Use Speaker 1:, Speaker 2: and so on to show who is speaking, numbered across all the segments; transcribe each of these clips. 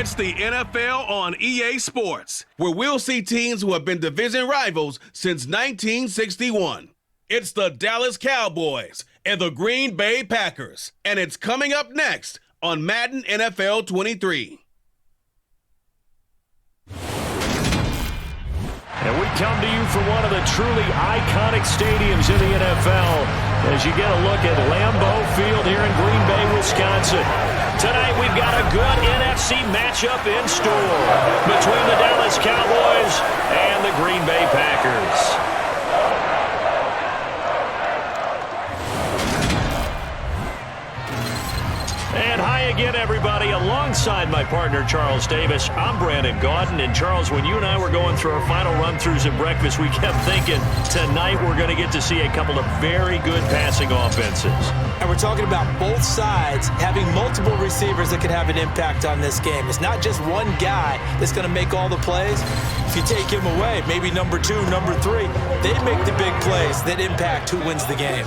Speaker 1: It's the NFL on EA Sports, where we'll see teams who have been division rivals since 1961. It's the Dallas Cowboys and the Green Bay Packers, and it's coming up next on Madden NFL 23.
Speaker 2: And we come to you from one of the truly iconic stadiums in the NFL as you get a look at Lambeau Field here in Green Bay, Wisconsin. Tonight we've got a good NFC matchup in store between the Dallas Cowboys and the Green Bay Packers. And hi again, everybody. Alongside my partner, Charles Davis, I'm Brandon Gaudin. And Charles, when you and I were going through our final run-throughs at breakfast, we kept thinking tonight we're going to get to see a couple of very good passing offenses.
Speaker 3: And we're talking about both sides having multiple receivers that can have an impact on this game. It's not just one guy that's going to make all the plays. If you take him away, maybe number 2, number 3, they make the big plays that impact who wins the game.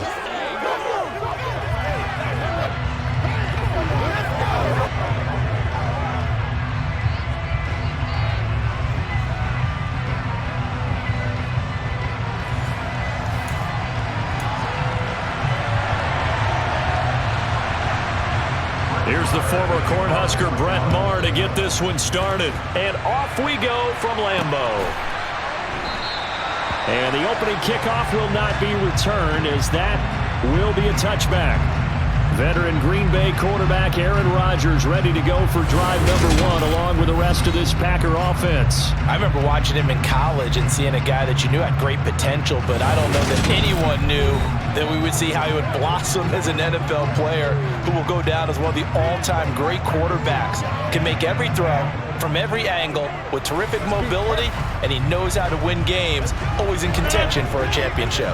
Speaker 2: Here's the former Cornhusker Brett Maher to get this one started. And off we go from Lambeau. And the opening kickoff will not be returned, as that will be a touchback. Veteran Green Bay quarterback Aaron Rodgers ready to go for drive number 1 along with the rest of this Packer offense.
Speaker 3: I remember watching him in college and seeing a guy that you knew had great potential, but I don't know that anyone knew that we would see how he would blossom as an NFL player who will go down as one of the all-time great quarterbacks. Can make every throw from every angle with terrific mobility, and he knows how to win games, always in contention for a championship.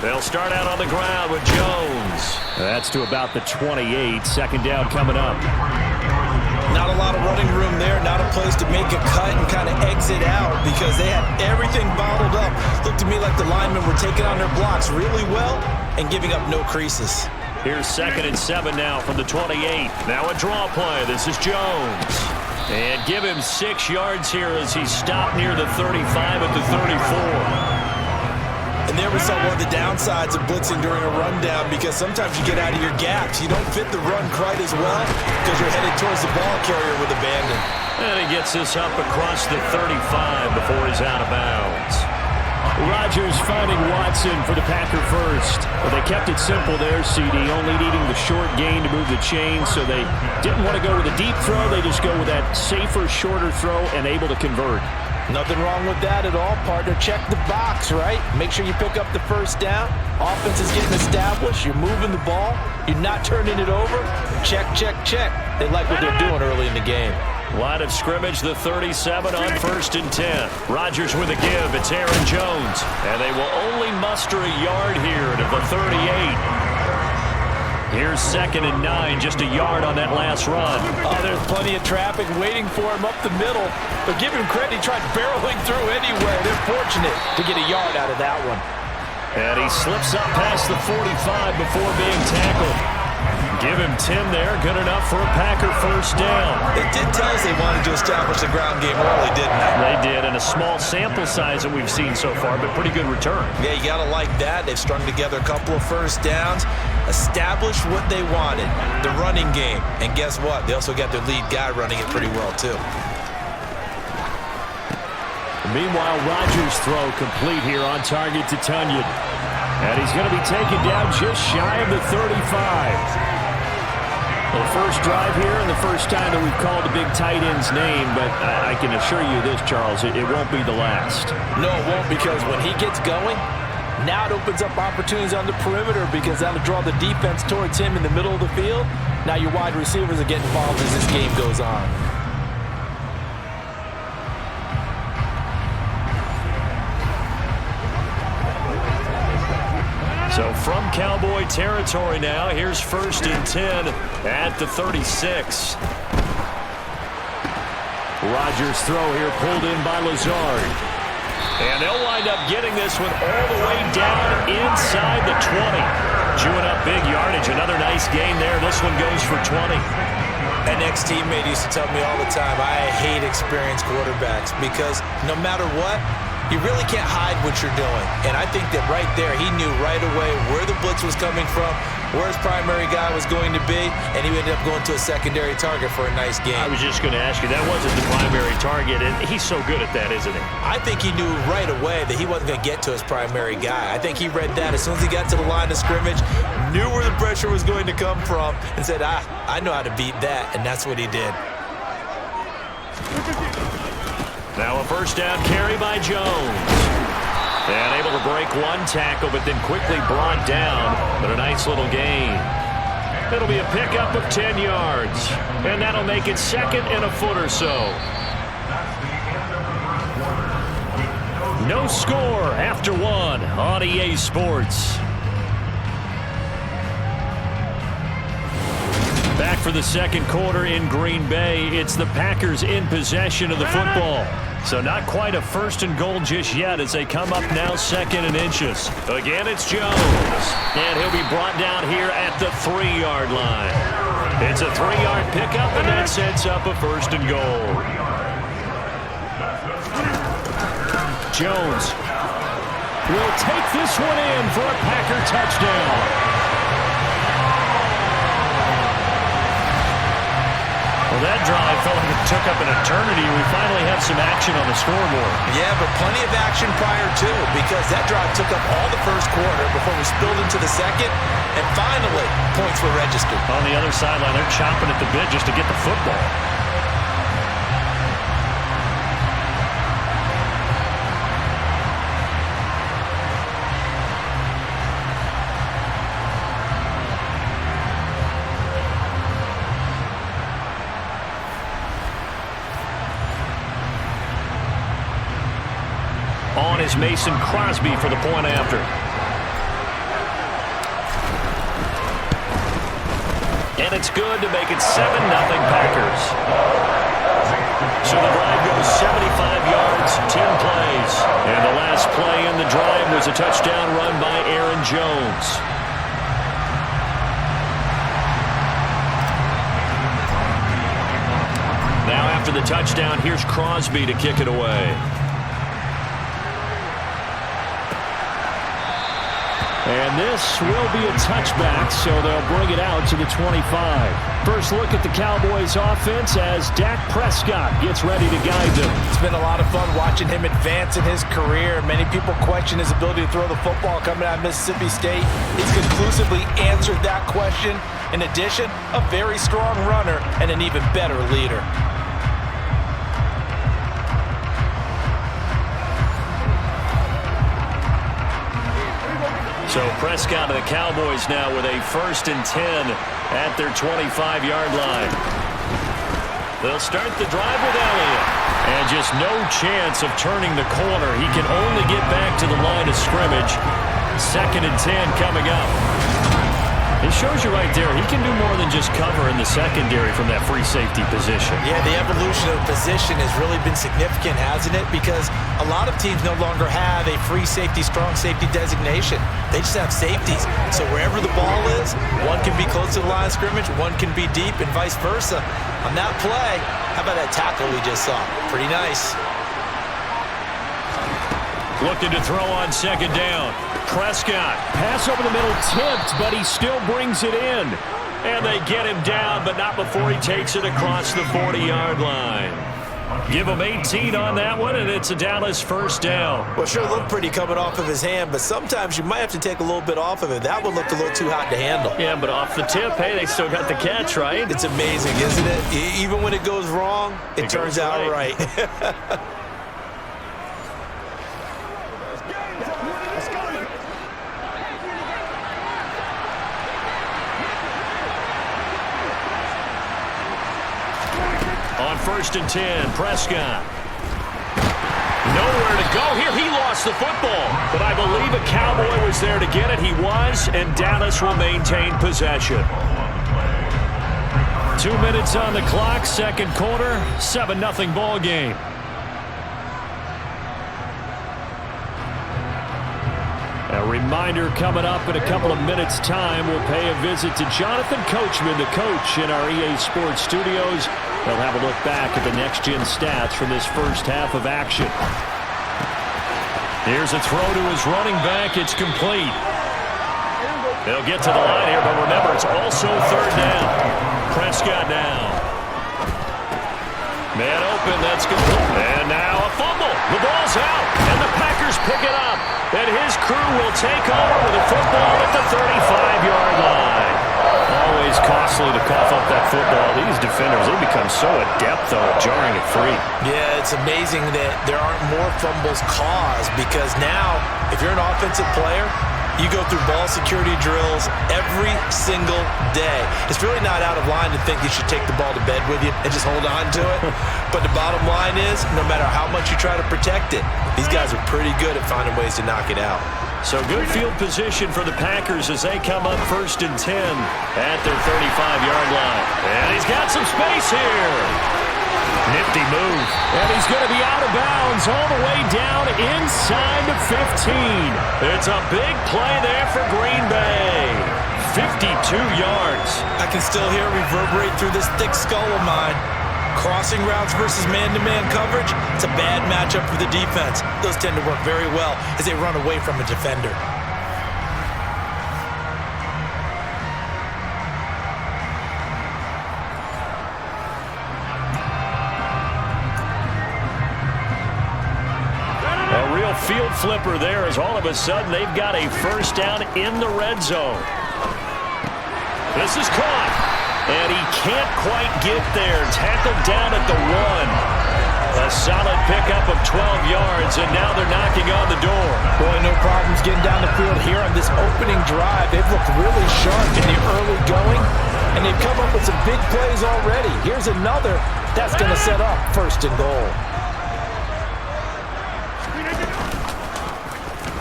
Speaker 2: They'll start out on the ground with Jones. That's to about the 28. Second down coming up.
Speaker 3: Not a lot of running room there, not a place to make a cut and kind of exit out because they had everything bottled up. Looked to me like the linemen were taking on their blocks really well and giving up no creases.
Speaker 2: Here's 2nd and 7 now from the 28. Now a draw play. This is Jones. And give him 6 yards here as he stopped near the 35 at the 34.
Speaker 3: And there we saw one of the downsides of blitzing during a rundown because sometimes you get out of your gaps. You don't fit the run quite as well because you're headed towards the ball carrier with abandon.
Speaker 2: And he gets this up across the 35 before he's out of bounds. Rodgers finding Watson for the Packer first. Well, they kept it simple there, CD, only needing the short gain to move the chain, so they didn't want to go with a deep throw. They just go with that safer, shorter throw and able to convert.
Speaker 3: Nothing wrong with that at all, partner. Check the box, right? Make sure you pick up the first down. Offense is getting established. You're moving the ball. You're not turning it over. Check, check, check. They like what they're doing early in the game.
Speaker 2: Line of scrimmage, the 37 on 1st and 10. Rodgers with a give. It's Aaron Jones. And they will only muster a yard here to the 38. Here's 2nd and 9, just a yard on that last run.
Speaker 3: Oh, there's plenty of traffic waiting for him up the middle. But give him credit, he tried barreling through anywhere. They're fortunate to get a yard out of that one.
Speaker 2: And he slips up past the 45 before being tackled. Give him 10 there, good enough for a Packer first down.
Speaker 3: They did tell us they wanted to establish the ground game early, didn't they?
Speaker 2: They did, and a small sample size that we've seen so far, but pretty good return.
Speaker 3: Yeah, you got to like that. They've strung together a couple of first downs, established what they wanted, the running game. And guess what? They also got their lead guy running it pretty well, too.
Speaker 2: Meanwhile, Rodgers' throw complete here on target to Tunyon. And he's going to be taken down just shy of the 35. The first drive here and the first time that we've called the big tight end's name, but I can assure you this, Charles, it won't be the last.
Speaker 3: No, it won't, because when he gets going, now it opens up opportunities on the perimeter because that'll draw the defense towards him in the middle of the field. Now your wide receivers are getting involved as this game goes on.
Speaker 2: So from Cowboy territory now, here's 1st and 10 at the 36. Rodgers' throw here pulled in by Lazard. And they'll wind up getting this one all the way down inside the 20. Chewing up big yardage. Another nice gain there. This one goes for 20.
Speaker 3: An ex-teammate used to tell me all the time, I hate experienced quarterbacks because no matter what, you really can't hide what you're doing. And I think that right there, he knew right away where the blitz was coming from, where his primary guy was going to be, and he ended up going to a secondary target for a nice game.
Speaker 2: I was just going to ask you, that wasn't the primary target, and he's so good at that, isn't he?
Speaker 3: I think he knew right away that he wasn't going to get to his primary guy. I think he read that as soon as he got to the line of scrimmage, knew where the pressure was going to come from, and said, I know how to beat that, and that's what he did.
Speaker 2: Now a first down carry by Jones. And able to break one tackle, but then quickly brought down. But a nice little gain. It'll be a pickup of 10 yards. And that'll make it second and a foot or so. No score after one on EA Sports. Back for the second quarter in Green Bay. It's the Packers in possession of the football. So not quite a first and goal just yet as they come up now second and inches. Again, it's Jones. And he'll be brought down here at the 3-yard line. It's a 3-yard pickup, and that sets up a first and goal. Jones will take this one in for a Packer touchdown. Well, that drive felt like it took up an eternity. We finally have some action on the scoreboard.
Speaker 3: Yeah, but plenty of action prior to, because that drive took up all the first quarter before we spilled into the second, and finally, points were registered.
Speaker 2: On the other sideline, they're chomping at the bit just to get the football. On is Mason Crosby for the point after. And it's good to make it 7-0 Packers. So the drive goes 75 yards, 10 plays. And the last play in the drive was a touchdown run by Aaron Jones. Now after the touchdown, here's Crosby to kick it away. And this will be a touchback, so they'll bring it out to the 25. First look at the Cowboys offense as Dak Prescott gets ready to guide them.
Speaker 3: It's been a lot of fun watching him advance in his career. Many people question his ability to throw the football coming out of Mississippi State. He's conclusively answered that question. In addition, a very strong runner and an even better leader.
Speaker 2: So Prescott and the Cowboys now with a 1st and 10 at their 25-yard line. They'll start the drive with Elliott. And just no chance of turning the corner. He can only get back to the line of scrimmage. 2nd and 10 coming up. It shows you right there, he can do more than just cover in the secondary from that free safety position.
Speaker 3: Yeah, the evolution of position has really been significant, hasn't it? Because a lot of teams no longer have a free safety, strong safety designation. They just have safeties. So wherever the ball is, one can be close to the line of scrimmage, one can be deep, and vice versa. On that play, how about that tackle we just saw? Pretty nice.
Speaker 2: Looking to throw on 2nd down. Prescott. Pass over the middle tipped, but he still brings it in. And they get him down, but not before he takes it across the 40-yard line. Give him 18 on that one, and it's a Dallas 1st down.
Speaker 3: Well, sure looked pretty coming off of his hand, but sometimes you might have to take a little bit off of it. That one looked a little too hot to handle.
Speaker 2: Yeah, but off the tip, hey, they still got the catch, right?
Speaker 3: It's amazing, isn't it? Even when it goes wrong, it turns out right.
Speaker 2: On 1st and 10, Prescott. Nowhere to go here. He lost the football. But I believe a Cowboy was there to get it. He was, and Dallas will maintain possession. 2 minutes on the clock, 2nd quarter, 7-0 ball game. A reminder coming up in a couple of minutes' time. We'll pay a visit to Jonathan Coachman, the coach in our EA Sports studios. They'll have a look back at the next-gen stats from this first half of action. Here's a throw to his running back. It's complete. They'll get to the line here, but remember, it's also third down. Prescott now. Man open, that's complete. And now a fumble. The ball's out, and the Packers pick it up. And his crew will take over with a football at the 35-yard line. Always costly to cough up that football. These defenders, they become so adept, though, at jarring it free.
Speaker 3: Yeah, it's amazing that there aren't more fumbles caused because now, if you're an offensive player, you go through ball security drills every single day. It's really not out of line to think you should take the ball to bed with you and just hold on to it. But the bottom line is, no matter how much you try to protect it, these guys are pretty good at finding ways to knock it out.
Speaker 2: So good field position for the Packers as they come up 1st and 10 at their 35-yard line. And he's got some space here. Nifty move. And he's going to be out of bounds all the way down inside the 15. It's a big play there for Green Bay. 52 yards.
Speaker 3: I can still hear it reverberate through this thick skull of mine. Crossing routes versus man-to-man coverage, it's a bad matchup for the defense. Those tend to work very well as they run away from a defender.
Speaker 2: A real field flipper there as all of a sudden they've got a first down in the red zone. This is caught. And he can't quite get there. Tackled down at the 1. A solid pickup of 12 yards, and now they're knocking on the door.
Speaker 3: Boy, no problems getting down the field here on this opening drive. They've looked really sharp in the early going, and they've come up with some big plays already. Here's another. That's going to set up 1st and goal.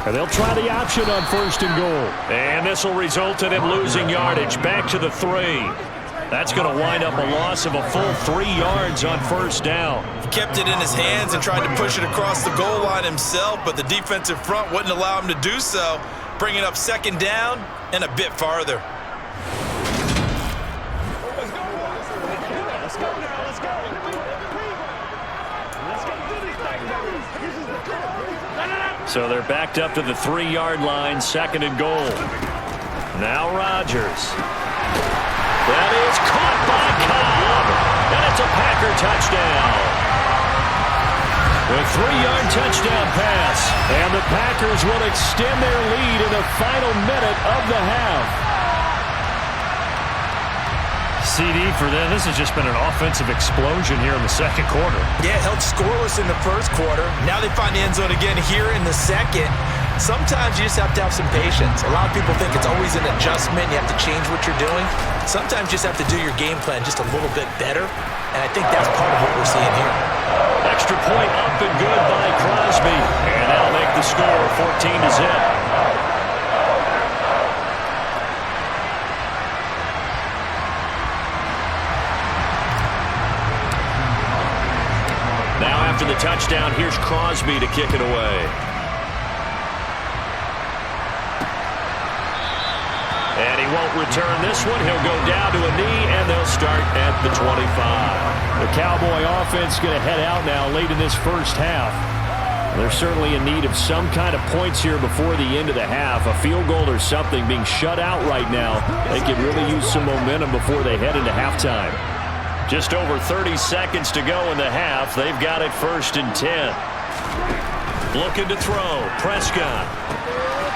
Speaker 2: And they'll try the option on 1st and goal. And this will result in him losing yardage. Back to the 3. That's going to wind up a loss of a full 3 yards on 1st down.
Speaker 3: He kept it in his hands and tried to push it across the goal line himself, but the defensive front wouldn't allow him to do so, bringing up 2nd down and a bit farther.
Speaker 2: So they're backed up to the 3-yard line, 2nd and goal. Now Rodgers. That is caught by Cobb, and it's a Packer touchdown. A 3-yard touchdown pass, and the Packers will extend their lead in the final minute of the half. CD for them, this has just been an offensive explosion here in the 2nd quarter.
Speaker 3: Yeah, held scoreless in the 1st quarter. Now they find the end zone again here in the 2nd. Sometimes you just have to have some patience. A lot of people think it's always an adjustment. You have to change what you're doing. Sometimes you just have to do your game plan just a little bit better, and I think that's part of what we're seeing here.
Speaker 2: Extra point up and good by Crosby, and that'll make the score 14-0. Now after the touchdown, here's Crosby to kick it away. And he won't return this one. He'll go down to a knee, and they'll start at the 25. The Cowboy offense going to head out now late in this first half. They're certainly in need of some kind of points here before the end of the half. A field goal or something being shut out right now. They could really use some momentum before they head into halftime. Just over 30 seconds to go in the half. They've got it 1st and 10. Looking to throw. Prescott.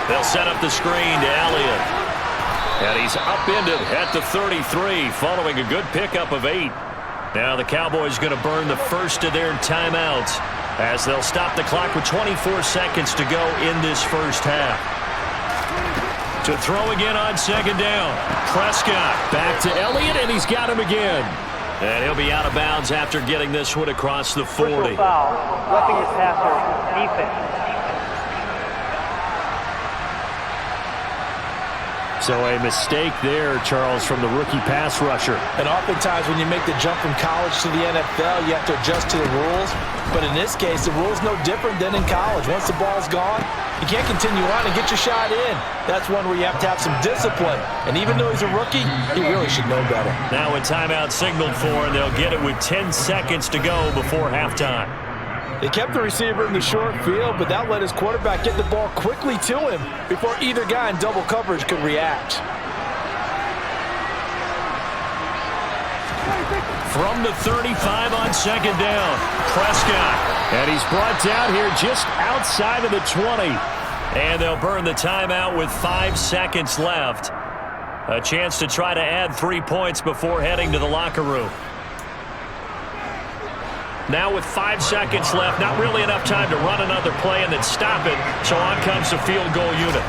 Speaker 2: They'll set up the screen to Elliott. And he's upended at the 33 following a good pickup of 8. Now the Cowboys going to burn the first of their timeouts as they'll stop the clock with 24 seconds to go in this first half. To throw again on 2nd down. Prescott back to Elliott, and he's got him again. And he'll be out of bounds after getting this one across the 40.
Speaker 4: Personal foul, roughing the passer, defense.
Speaker 2: So a mistake there, Charles, from the rookie pass rusher.
Speaker 3: And oftentimes when you make the jump from college to the NFL, you have to adjust to the rules. But in this case, the rule's no different than in college. Once the ball's gone, you can't continue on and get your shot in. That's one where you have to have some discipline. And even though he's a rookie, he really should know better.
Speaker 2: Now a timeout signaled for, and they'll get it with 10 seconds to go before halftime.
Speaker 3: They kept the receiver in the short field, but that let his quarterback get the ball quickly to him before either guy in double coverage could react.
Speaker 2: From the 35 on second down, Prescott. And he's brought down here just outside of the 20. And they'll burn the timeout with 5 seconds left. A chance to try to add 3 points before heading to the locker room. Now with 5 seconds left, not really enough time to run another play and then stop it. So on comes the field goal unit.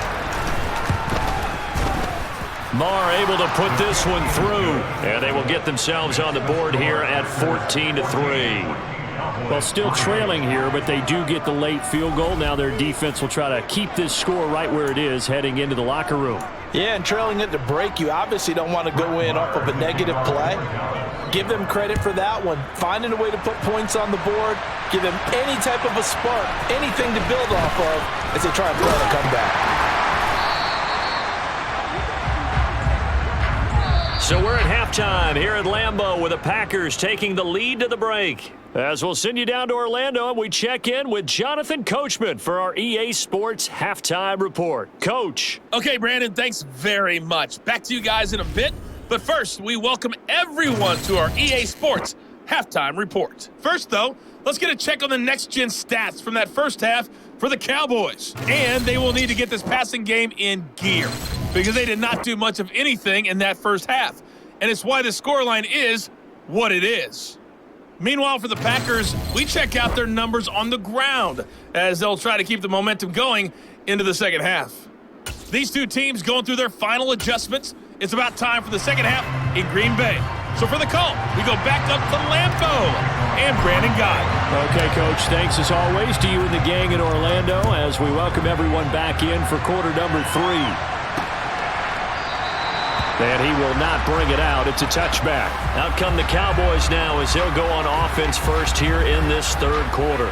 Speaker 2: Marr able to put this one through, and they will get themselves on the board here at 14-3.
Speaker 5: Well, still trailing here, but they do get the late field goal. Now their defense will try to keep this score right where it is heading into the locker room.
Speaker 3: Yeah, and trailing at the break, you obviously don't want to go in off of a negative play. Give them credit for that one. Finding a way to put points on the board, give them any type of a spark, anything to build off of as they try and play a comeback.
Speaker 2: So we're at halftime here at Lambeau with the Packers taking the lead to the break. As we'll send you down to Orlando, and we check in with Jonathan Coachman for our EA Sports Halftime Report. Coach.
Speaker 6: Okay, Brandon, thanks very much. Back to you guys in a bit. But first, we welcome everyone to our EA Sports Halftime Report. First, though, let's get a check on the next-gen stats from that first half for the Cowboys. And they will need to get this passing game in gear because they did not do much of anything in that first half. And it's why the scoreline is what it is. Meanwhile, for the Packers, we check out their numbers on the ground as they'll try to keep the momentum going into the second half. These two teams going through their final adjustments. It's about time for the second half in Green Bay. So for the call, we go back up to Lambeau and Brandon Guy.
Speaker 5: Okay, Coach, thanks as always to you and the gang in Orlando as we welcome everyone back in for quarter number 3. And he will not bring it out. It's a touchback.
Speaker 2: Out come the Cowboys now as they'll go on offense first here in this third quarter.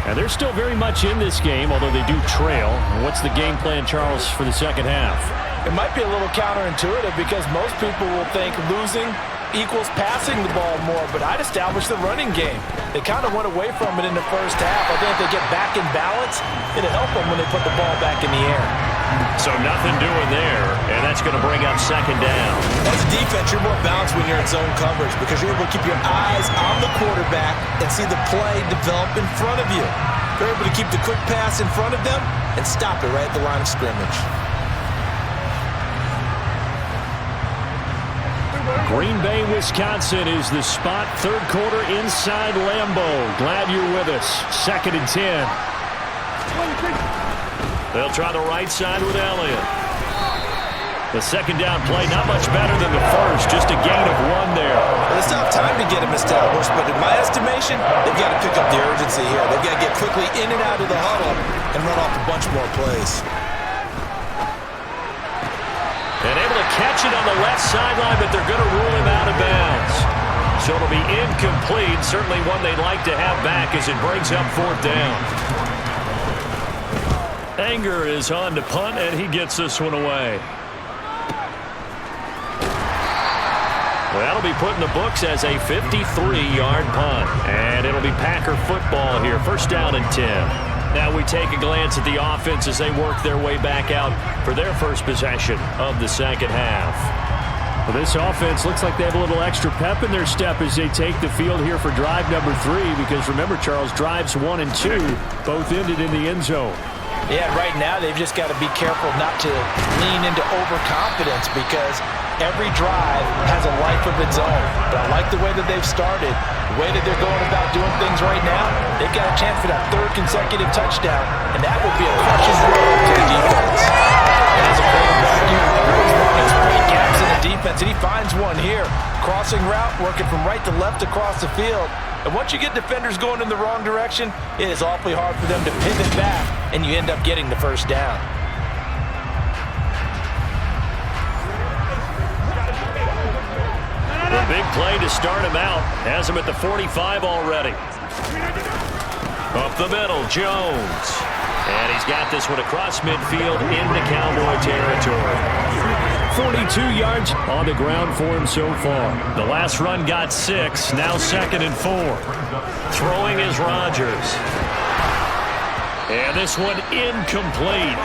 Speaker 5: And they're still very much in this game, although they do trail. What's the game plan, Charles, for the second half?
Speaker 3: It might be a little counterintuitive because most people will think losing equals passing the ball more, but I'd establish the running game. They kind of went away from it in the first half. I think if they get back in balance, it'll help them when they put the ball back in the air.
Speaker 2: So nothing doing there, and that's going to bring up second down.
Speaker 3: As a defense, you're more balanced when you're in zone coverage because you're able to keep your eyes on the quarterback and see the play develop in front of you. You're able to keep the quick pass in front of them and stop it right at the line of scrimmage.
Speaker 5: Green Bay, Wisconsin is the spot. Third quarter inside Lambeau. Glad you're with us. 2nd and 10.
Speaker 2: They'll try the right side with Elliott. The second down play, not much better than the first. Just a gain of 1 there.
Speaker 3: Well, they still have time to get him established, but in my estimation, they've got to pick up the urgency here. They've got to get quickly in and out of the huddle and run off a bunch more plays.
Speaker 2: And able to catch it on the left sideline, but they're going to rule him out of bounds. So it'll be incomplete. Certainly one they'd like to have back as it brings up 4th down. Anger is on to punt, and he gets this one away. Well, that'll be put in the books as a 53-yard punt. And it'll be Packer football here. First down and 10. Now we take a glance at the offense as they work their way back out for their first possession of the second half.
Speaker 5: Well, this offense looks like they have a little extra pep in their step as they take the field here for drive number 3 because remember, Charles, drives 1 and 2 both ended in the end zone.
Speaker 3: Yeah, right now they've just got to be careful not to lean into overconfidence because every drive has a life of its own. But I like the way that they've started, the way that they're going about doing things right now. They've got a chance for that 3rd consecutive touchdown, and that would be a crushing blow to the defense. And as a quarterback, you exploit gaps in the defense, and he finds one here. Crossing route, working from right to left across the field. And once you get defenders going in the wrong direction, it is awfully hard for them to pivot back, and you end up getting the first down.
Speaker 2: The big play to start him out has him at the 45 already. Up the middle, Jones. And he's got this one across midfield into Cowboy territory.
Speaker 5: 42 yards on the ground for him so far.
Speaker 2: The last run got 6, now 2nd and 4. Throwing is Rodgers. And this one incomplete.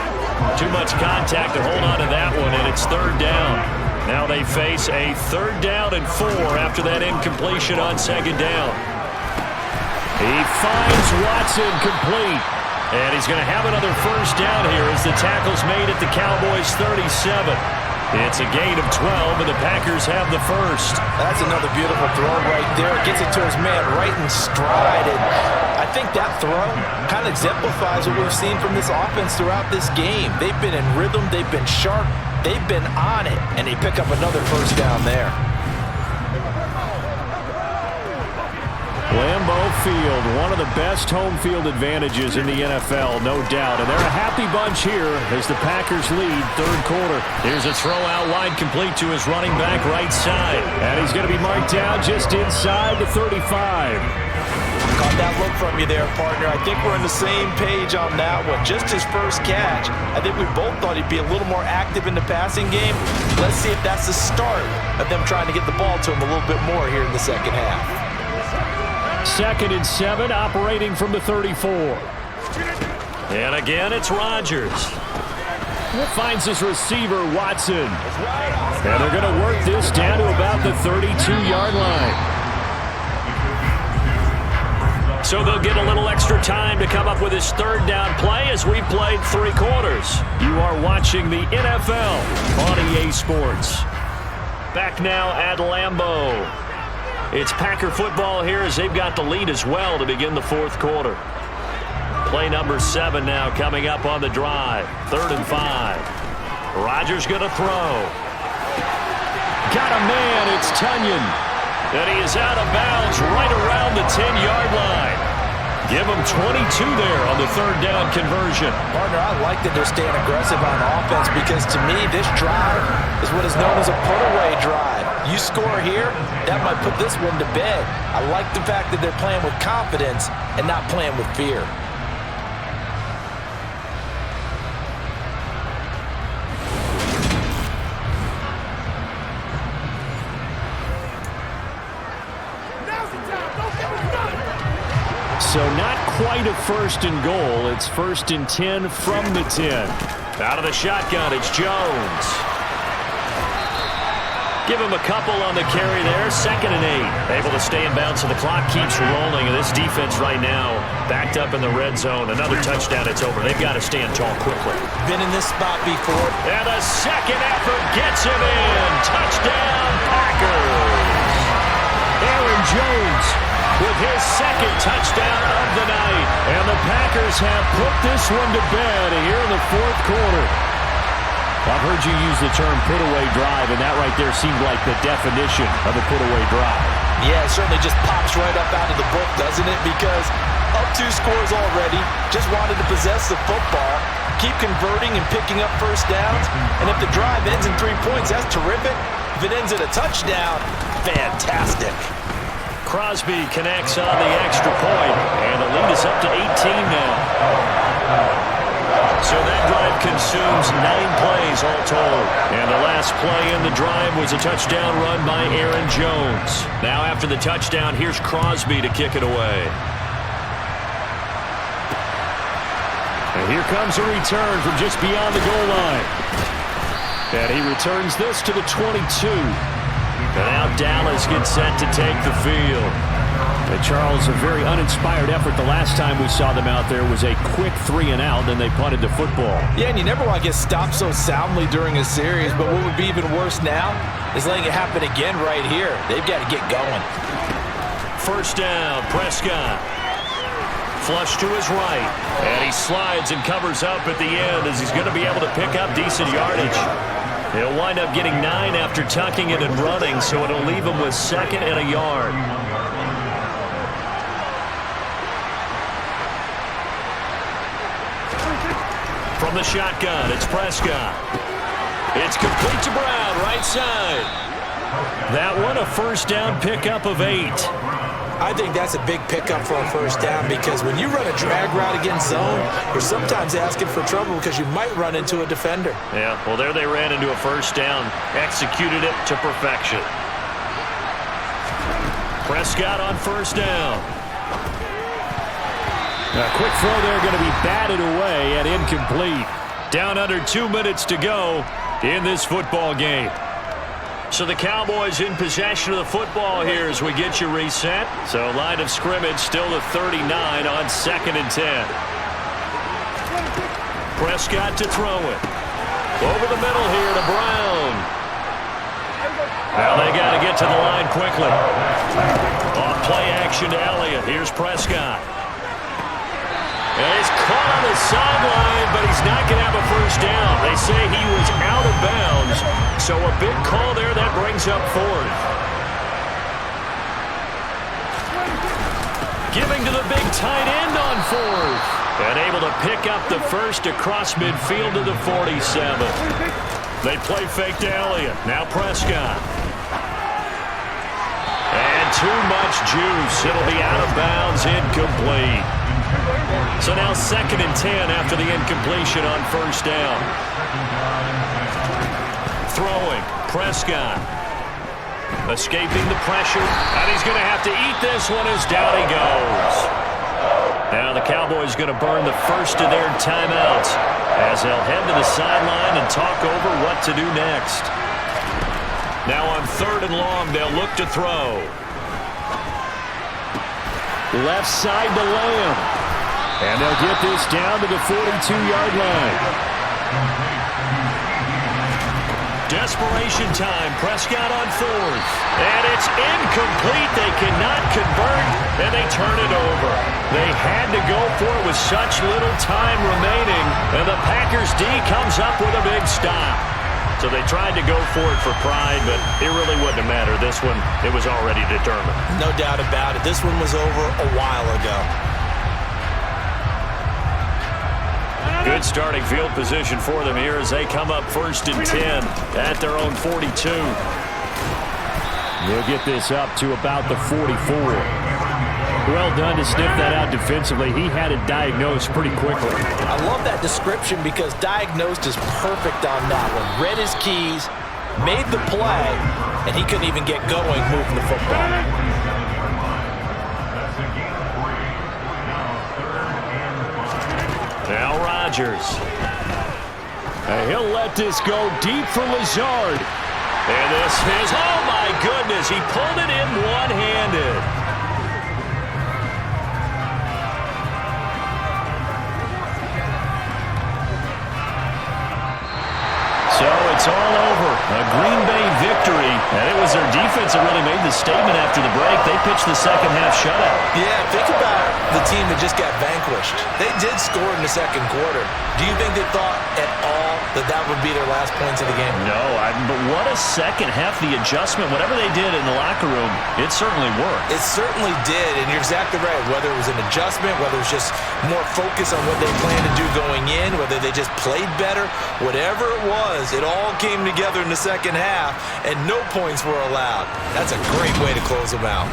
Speaker 2: Too much contact to hold on to that one, and it's 3rd down. Now they face a 3rd down and 4 after that incompletion on 2nd down. He finds Watson complete. And he's going to have another 1st down here as the tackle's made at the Cowboys' 37. It's a gain of 12, and the Packers have the 1st.
Speaker 3: That's another beautiful throw right there. Gets it to his man right in stride. And I think that throw kind of exemplifies what we've seen from this offense throughout this game. They've been in rhythm. They've been sharp. They've been on it. And they pick up another 1st down there.
Speaker 5: Lambeau Field, one of the best home field advantages in the NFL, no doubt. And they're a happy bunch here as the Packers lead 3rd quarter.
Speaker 2: Here's a throw out wide complete to his running back right side.
Speaker 5: And he's going to be marked down just inside the 35.
Speaker 3: Caught that look from you there, partner. I think we're on the same page on that one. Just his 1st catch. I think we both thought he'd be a little more active in the passing game. Let's see if that's the start of them trying to get the ball to him a little bit more here in the 2nd half.
Speaker 5: 2nd and 7, operating from the 34.
Speaker 2: And again, it's Rodgers.
Speaker 5: Finds his receiver, Watson. And they're going to work this down to about the 32-yard line.
Speaker 2: So they'll get a little extra time to come up with his 3rd down play as we've played 3 quarters.
Speaker 5: You are watching the NFL on EA Sports.
Speaker 2: Back now at Lambeau. It's Packer football here as they've got the lead as well to begin the 4th quarter. Play number 7 now coming up on the drive. 3rd and 5. Rodgers going to throw.
Speaker 5: Got a man, it's Tunyon.
Speaker 2: And he is out of bounds right around the 10-yard line. Give him 22 there on the 3rd down conversion.
Speaker 3: Partner, I like that they're staying aggressive on offense because to me, this drive is what is known as a put-away drive. You score here, that might put this one to bed. I like the fact that they're playing with confidence and not playing with fear.
Speaker 5: So not quite a 1st and goal. It's 1st and 10 from the 10.
Speaker 2: Out of the shotgun, it's Jones. Give him a couple on the carry there. 2nd and 8. Able to stay in bounds, so the clock keeps rolling. And this defense right now backed up in the red zone. Another touchdown, it's over. They've got to stand tall quickly.
Speaker 3: Been in this spot before.
Speaker 2: And the 2nd effort gets him in. Touchdown, Packers.
Speaker 5: Aaron Jones
Speaker 2: with his 2nd touchdown of the night.
Speaker 5: And the Packers have put this one to bed here in the 4th quarter. I've heard you use the term put-away drive, and that right there seemed like the definition of a put-away drive.
Speaker 3: Yeah, it certainly just pops right up out of the book, doesn't it? Because up 2 scores already, just wanted to possess the football, keep converting and picking up 1st downs, and if the drive ends in 3 points, that's terrific. If it ends in a touchdown, fantastic.
Speaker 2: Crosby connects on the extra point, and the lead is up to 18 now. So that drive consumes 9 plays all told. And the last play in the drive was a touchdown run by Aaron Jones. Now after the touchdown, here's Crosby to kick it away.
Speaker 5: And here comes a return from just beyond the goal line. And he returns this to the 22.
Speaker 2: And now Dallas gets set to take the field.
Speaker 5: And Charles, a very uninspired effort the last time we saw them out there was a quick 3 and out, then they punted the football.
Speaker 3: Yeah, and you never want to get stopped so soundly during a series, but what would be even worse now is letting it happen again right here. They've got to get going.
Speaker 2: 1st down, Prescott. Flush to his right. And he slides and covers up at the end as he's going to be able to pick up decent yardage. He'll wind up getting 9 after tucking it and running, so it'll leave him with 2nd and a yard. From the shotgun, it's Prescott. It's complete to Brown, right side.
Speaker 5: That one, a 1st down pickup of 8.
Speaker 3: I think that's a big pickup for a first down because when you run a drag route against zone, you're sometimes asking for trouble because you might run into a defender.
Speaker 2: Yeah, well, there they ran into a first down. Executed it to perfection. Prescott on first down.
Speaker 5: A quick throw there going to be batted away and incomplete.
Speaker 2: Down under 2 minutes to go in this football game. So the Cowboys in possession of the football here as we get you reset. So line of scrimmage still the 39 on 2nd and 10. Prescott to throw it. Over the middle here to Brown. Now they got to get to the line quickly. Off play action to Elliott. Here's Prescott. And he's caught on the sideline, but he's not going to have a first down. They say he was out of bounds, so a big call there that brings up 4th. Giving to the big tight end on 4th. And able to pick up the first across midfield to the 47. They play fake to Elliott. Now Prescott. And too much juice. It'll be out of bounds, incomplete. So now 2nd and 10 after the incompletion on first down. Throwing, Prescott. Escaping the pressure, and he's going to have to eat this one as down he goes. Now the Cowboys going to burn the first of their timeouts as they'll head to the sideline and talk over what to do next. Now on 3rd and long, they'll look to throw.
Speaker 5: Left side to Lamb. And they'll get this down to the 42-yard line.
Speaker 2: Desperation time. Prescott on 4th. And it's incomplete. They cannot convert, and they turn it over. They had to go for it with such little time remaining, and the Packers D comes up with a big stop. So they tried to go for it for pride, but it really wouldn't have mattered. This one, it was already determined.
Speaker 3: No doubt about it. This one was over a while ago.
Speaker 2: Good starting field position for them here as they come up 1st and 10 at their own 42.
Speaker 5: They'll get this up to about the 44. Well done to sniff that out defensively. He had it diagnosed pretty quickly.
Speaker 3: I love that description because diagnosed is perfect on that one. Read his keys, made the play, and he couldn't even get going moving the football.
Speaker 2: Now Rodgers.
Speaker 5: And he'll let this go deep for Lazard.
Speaker 2: And this is, oh my goodness, he pulled it in one-handed. So it's all over. A Green Bay victory. And it was their defense that really made the statement after the break. They pitched the second half shutout.
Speaker 3: Yeah, think about the team that just got vanquished. They did score in the second quarter. Do you think they thought at all that that would be their last points of the game?
Speaker 2: No, but what a second half. The adjustment, whatever they did in the locker room, it certainly worked.
Speaker 3: It certainly did, and you're exactly right. Whether it was an adjustment, whether it was just more focus on what they planned to do going in, whether they just played better, whatever it was, it all came together in the second half, and no points were allowed. That's a great way to close them out.